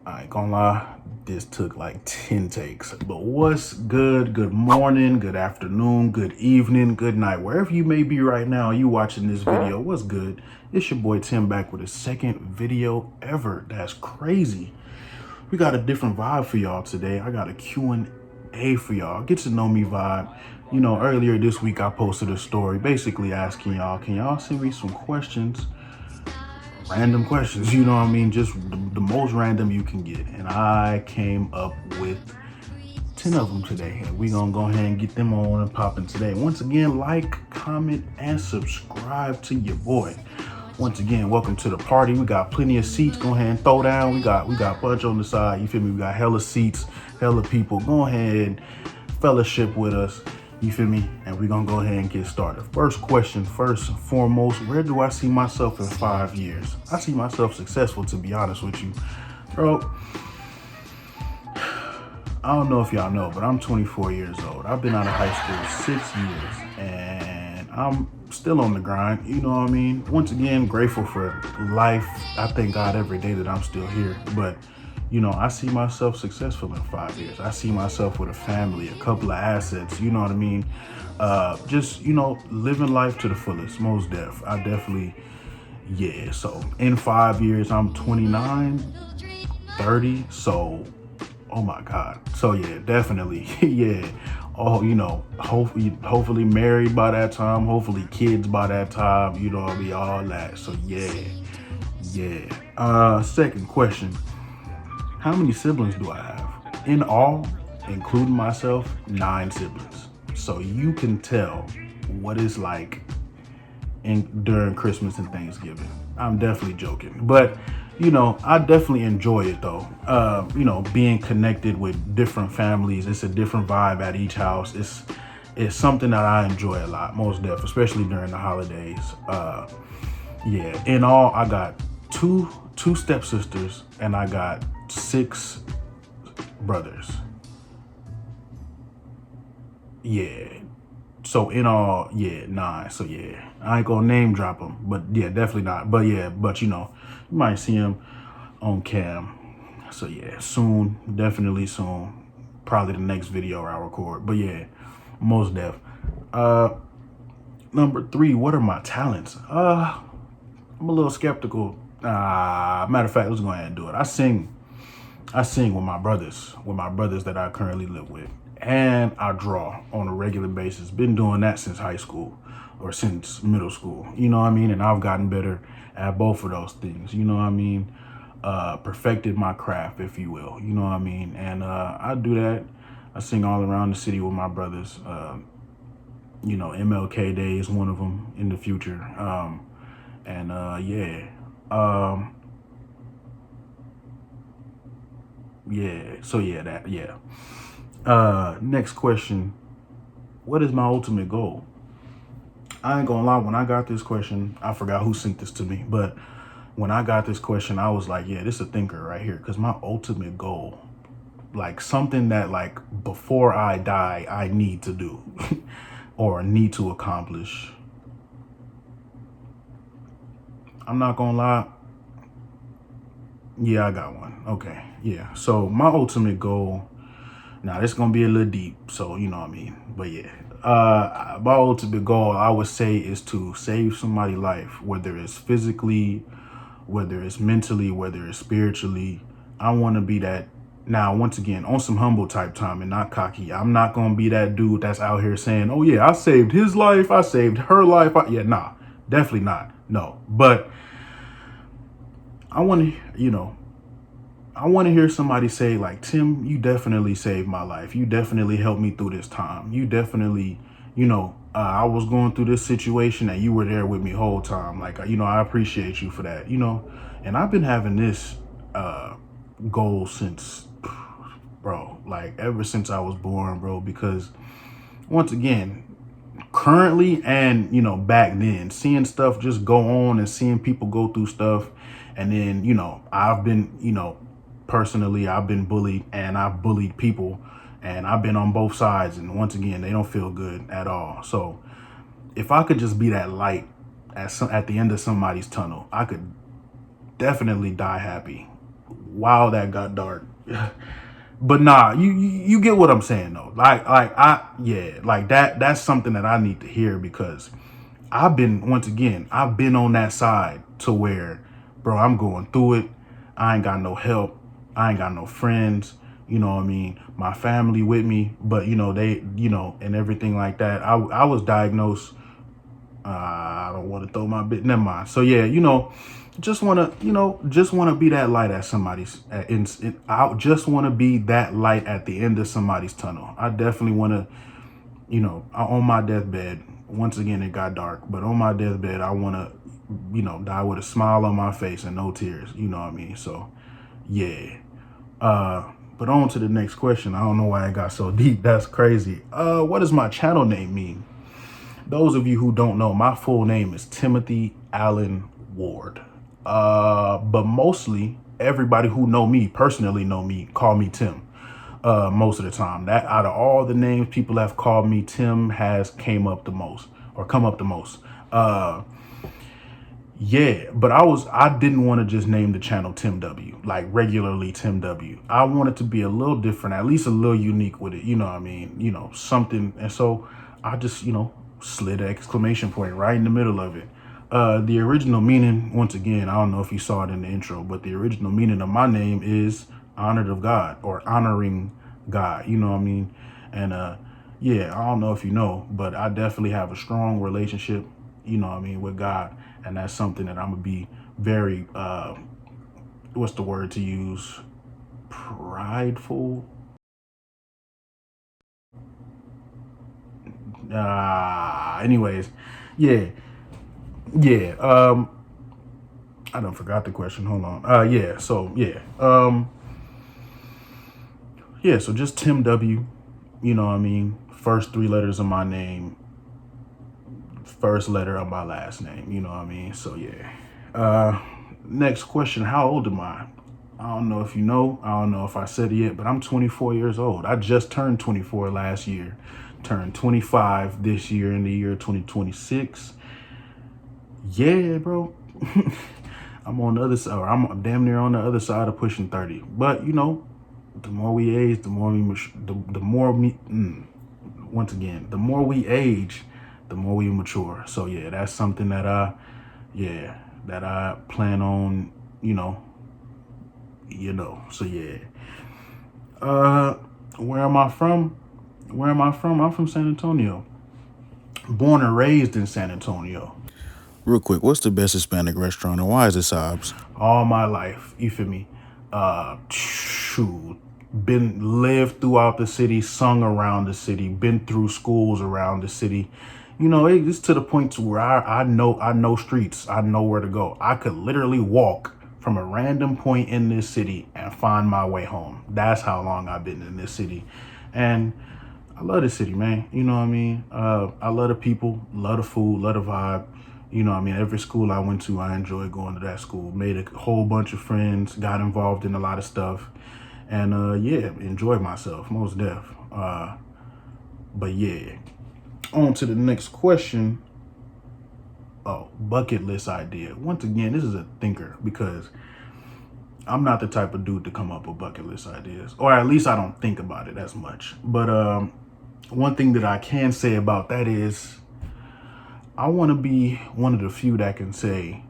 I ain't gonna lie, this took like 10 takes. But what's good? Good morning, good afternoon, good evening, good night. Wherever you may be right now, you watching this video, what's good? It's your boy Tim back with his second video ever. That's crazy. We got a different vibe for y'all today. I got a Q&A for y'all. Get to know me vibe. You know, earlier this week I posted a story basically asking y'all, can y'all send me some questions? Random questions, you know what I mean? Just the most random you can get. And I came up with 10 of them today. And we gonna go ahead and get them on and popping today. Once again, like, comment, and subscribe to your boy. Once again, welcome to the party. We got plenty of seats. Go ahead and throw down. We got punch on the side. You feel me? We got hella seats, hella people. Go ahead and fellowship with us. You feel me? And we're gonna go ahead and get started. First question, first and foremost, where do I see myself in 5 years? I see myself successful, to be honest with you. Bro, I don't know if y'all know, but I'm 24 years old. I've been out of high school 6 years and I'm still on the grind. You know what I mean? Once again, grateful for life. I thank God every day that I'm still here. But you know, I see myself successful in 5 years. I see myself with a family, a couple of assets, you know what I mean? Just, you know, living life to the fullest, most def. I definitely, yeah. So in 5 years, I'm 29, 30. So, oh my God. So yeah, definitely, yeah. Oh, you know, hopefully married by that time, hopefully kids by that time, you know what I mean? All that. So yeah, yeah. Second question. How many siblings do I have? In all, including myself, 9 siblings. So you can tell what it's like during Christmas and Thanksgiving. I'm definitely joking, but you know, I definitely enjoy it though. You know, being connected with different families, it's a different vibe at each house. It's something that I enjoy a lot, most definitely, especially during the holidays. Yeah, in all, I got two stepsisters and I got 6 brothers. Yeah. So in all, yeah, 9. So yeah, I ain't gonna name drop them, but yeah, definitely not. But yeah, but you know, you might see them on cam. So yeah, soon, definitely soon. Probably the next video I record. But yeah, most def. Uh, Number 3, what are my talents? I'm a little skeptical. Matter of fact, let's go ahead and do it. I sing with my brothers that I currently live with. And I draw on a regular basis. Been doing that since high school or since middle school. You know what I mean? And I've gotten better at both of those things. You know what I mean? Perfected my craft, if you will. You know what I mean? And I do that. I sing all around the city with my brothers. You know, MLK Day is one of them in the future. And yeah. Yeah. So yeah, that yeah. Next question. What is my ultimate goal? I ain't gonna lie, when I got this question, I forgot who sent this to me, but when I got this question, I was like, yeah, this is a thinker right here. Cause my ultimate goal, like something that like before I die, I need to do or need to accomplish. I'm not gonna lie. Yeah, I got one. Okay. Yeah. So my ultimate goal, now this gonna be a little deep, so you know what I mean. But yeah, my ultimate goal I would say is to save somebody's life, whether it's physically, whether it's mentally, whether it's spiritually. I want to be that. Now, once again, on some humble type time and not cocky. I'm not gonna be that dude that's out here saying, "Oh yeah, I saved his life, I saved her life." Yeah, nah, definitely not. No, but I want to, you know, I want to hear somebody say like, Tim, you definitely saved my life. You definitely helped me through this time. You definitely, you know, I was going through this situation and you were there with me whole time. Like, you know, I appreciate you for that, you know. And I've been having this goal since, bro, like ever since I was born, bro, because once again, currently and, you know, back then, seeing stuff just go on and seeing people go through stuff. And then, you know, I've been, you know, personally, I've been bullied and I've bullied people and I've been on both sides. And once again, they don't feel good at all. So if I could just be that light at the end of somebody's tunnel, I could definitely die happy. wow, that got dark. But nah, you get what I'm saying though. Like that's something that I need to hear because I've been on that side to where, bro, I'm going through it. I ain't got no help. I ain't got no friends. You know what I mean? My family with me, but and everything like that. I was diagnosed. I don't want to throw my bit. Never mind. So yeah, just want to be that light at somebody's. I just want to be that light at the end of somebody's tunnel. I definitely want to, on my deathbed. Once again, it got dark, but on my deathbed, I want to, die with a smile on my face and no tears. You know what I mean? So, yeah. But on to the next question. I don't know why it got so deep. That's crazy. What does my channel name mean? Those of you who don't know, my full name is Timothy Allen Ward. But mostly everybody who personally know me, call me Tim. Most of the time, that out of all the names people have called me, Tim has come up the most. Yeah, but I didn't want to just name the channel Tim W, like regularly Tim W. I wanted to be a little different, at least a little unique with it. You know what I mean? Something. And so I just, slid an exclamation point right in the middle of it. The original meaning, once again, I don't know if you saw it in the intro, but the original meaning of my name is honored of God or honoring God. You know what I mean? And yeah, I don't know if you know, but I definitely have a strong relationship, with God. And that's something that I'm gonna be very what's the word to use? Prideful. Anyways, yeah, yeah. I don't forgot the question. Hold on. Yeah. So yeah. Yeah. So just Tim W. You know what I mean? First three letters of my name, first letter of my last name. You know what I mean? So yeah. Next question. How old am I? I don't know if you know. I don't know if I said it yet, but I'm 24 years old. I just turned 24 last year. Turned 25 this year in the year 2026. Yeah, bro. I'm on the other side. Or I'm damn near on the other side of pushing 30. But the more we age, the more we the more we once again, the more we age, the more we mature. So yeah, that's something that I plan on, So yeah. Where am I from? I'm from San Antonio. Born and raised in San Antonio. Real quick, what's the best Hispanic restaurant and why is it Sobs? All my life, you feel me? Shoot, been lived throughout the city, sung around the city, been through schools around the city. It's to the point to where I know streets. I know where to go. I could literally walk from a random point in this city and find my way home. That's how long I've been in this city. And I love this city, man. You know what I mean? I love the people, love the food, love the vibe. You know what I mean? Every school I went to, I enjoyed going to that school. Made a whole bunch of friends, got involved in a lot of stuff. And yeah, enjoyed myself, most def. But yeah, on to the next question. Oh, bucket list idea. Once again, this is a thinker because I'm not the type of dude to come up with bucket list ideas, or at least I don't think about it as much. But one thing that I can say about that is I want to be one of the few that can say,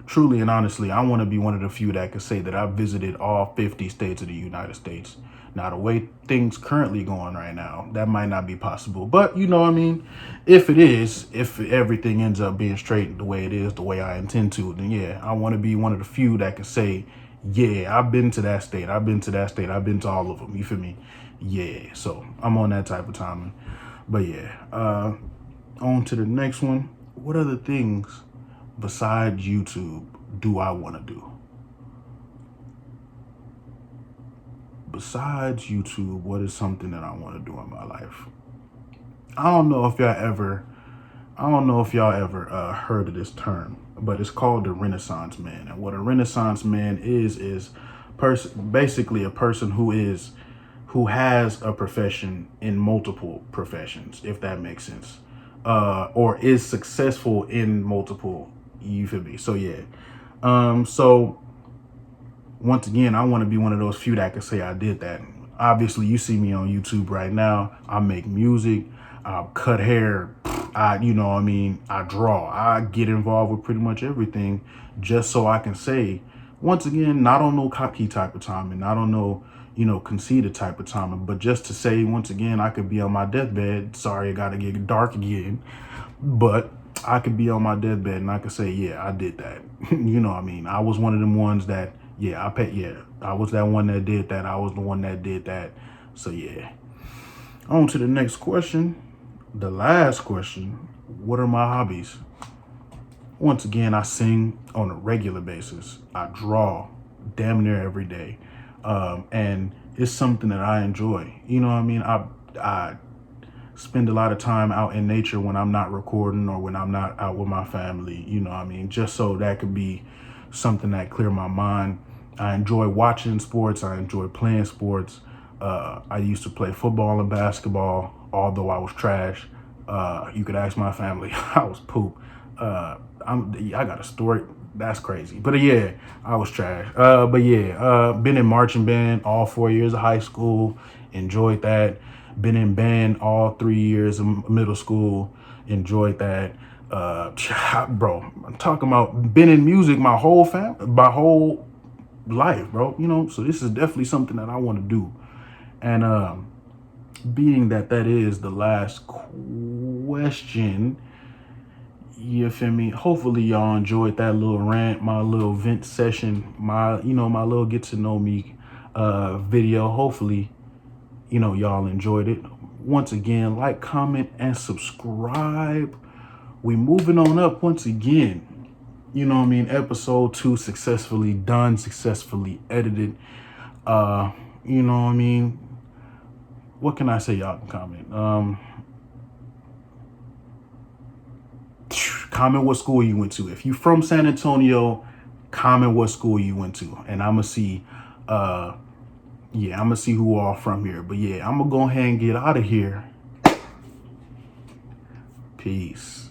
truly and honestly, I want to be one of the few that can say that I've visited all 50 states of the United States. Now, the way things currently going right now, that might not be possible. But you know what I mean? If it is, if everything ends up being straight the way it is, the way I intend to, then yeah, I want to be one of the few that can say, yeah, I've been to that state. I've been to that state. I've been to all of them. You feel me? Yeah. So I'm on that type of timing. But yeah, on to the next one. What other things besides YouTube do I want to do? Besides YouTube, what is something that I want to do in my life? I don't know if y'all ever heard of this term, but it's called the Renaissance Man. And what a Renaissance Man is basically a person who has a profession in multiple professions, if that makes sense, or is successful in multiple. You feel me? So yeah. So once again, I want to be one of those few that can say I did that. Obviously, you see me on YouTube right now. I make music, I cut hair, I draw. I get involved with pretty much everything just so I can say, once again, not on no cocky type of time and not on no, conceited type of time, but just to say, once again, I could be on my deathbed. Sorry, I got to get dark again, but I could be on my deathbed and I could say, yeah, I did that. I was one of them ones that, I was that one that did that. I was the one that did that. So yeah. On to the next question. The last question. What are my hobbies? Once again, I sing on a regular basis. I draw damn near every day. And it's something that I enjoy. I spend a lot of time out in nature when I'm not recording or when I'm not out with my family, just so that could be something that clear my mind. I enjoy watching sports. I enjoy playing sports. I used to play football and basketball, although I was trash. You could ask my family. I was poop. I got a story. That's crazy. But yeah, I was trash. Been in marching band all 4 years of high school. Enjoyed that. Been in band all 3 years of middle school. Enjoyed that. Bro, I'm talking about been in music my whole life, bro. So this is definitely something that I want to do. And being that is the last question, you feel me? Hopefully y'all enjoyed that little rant, my little vent session, my little get to know me video. Hopefully, y'all enjoyed it. Once again, like, comment, and subscribe. We moving on up once again. Episode 2 successfully done, successfully edited. What can I say? Y'all can comment. Comment what school you went to. If you from San Antonio, comment what school you went to, and I'm gonna see. I'm gonna see who all from here. But yeah, I'm gonna go ahead and get out of here. Peace.